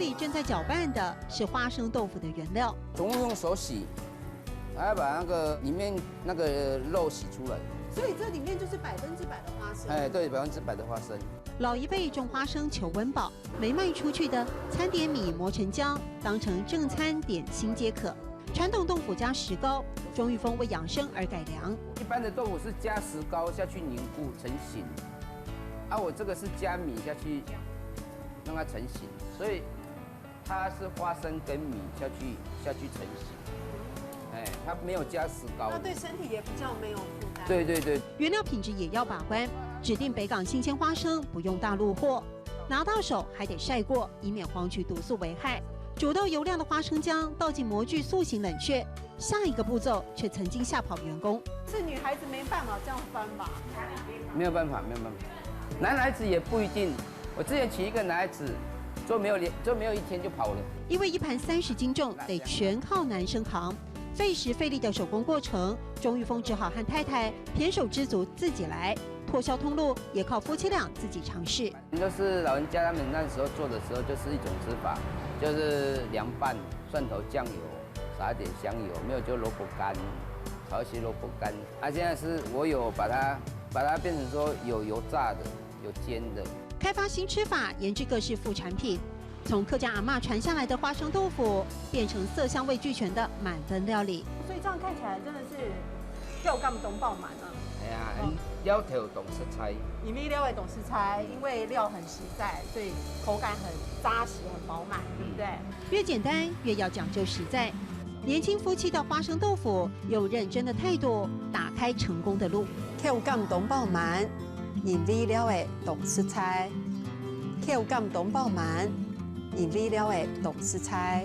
里正在搅拌的是花生豆腐的原料，总共用手洗，还要把那个里面那个肉洗出来。所以这里面就是100%的花生。哎，对，100%的花生。老一辈种花生求温饱，没卖出去的餐点米磨成浆，当成正餐点心皆可。传统豆腐加石膏，钟玉峰为养生而改良。一般的豆腐是加石膏下去凝固成型，我这个是加米下去让它成型，所以它是花生跟米下去成型。哎，它没有加石膏，那对身体也比较没有负担。对，原料品质也要把关，指定北港新鲜花生，不用大陆货。拿到手还得晒过，以免黄曲毒素危害。煮到油亮的花生浆倒进模具塑形冷却，下一个步骤却曾经吓跑员工。是女孩子没办法这样翻吧？没有办法。男孩子也不一定。我之前娶一个男孩子，做没有1天就跑了。因为一盘30斤重，得全靠男生扛。费时费力的手工过程，钟玉峰只好和太太胼手知足自己来，脱销通路也靠夫妻俩自己尝试。就是老人家他们那时候做的时候，就是一种吃法，就是凉拌蒜头酱油，撒一点香油，没有就萝卜干，炒一些萝卜干。现在是我有把它变成说有油炸的，有煎的。开发新吃法，研制各式副产品。从客家阿嬷传下来的花生豆腐，变成色香味俱全的满分料理。所以这样看起来真的是肉干东爆满啊！哎呀，料头懂食材，因为料也懂食材，因为料很实在，所以口感很扎实、很饱满，对不对？越简单越要讲究实在。年轻夫妻的花生豆腐，用认真的态度打开成功的路。口感东爆满，因为料的懂食材，口感东爆满。因为了的懂食材。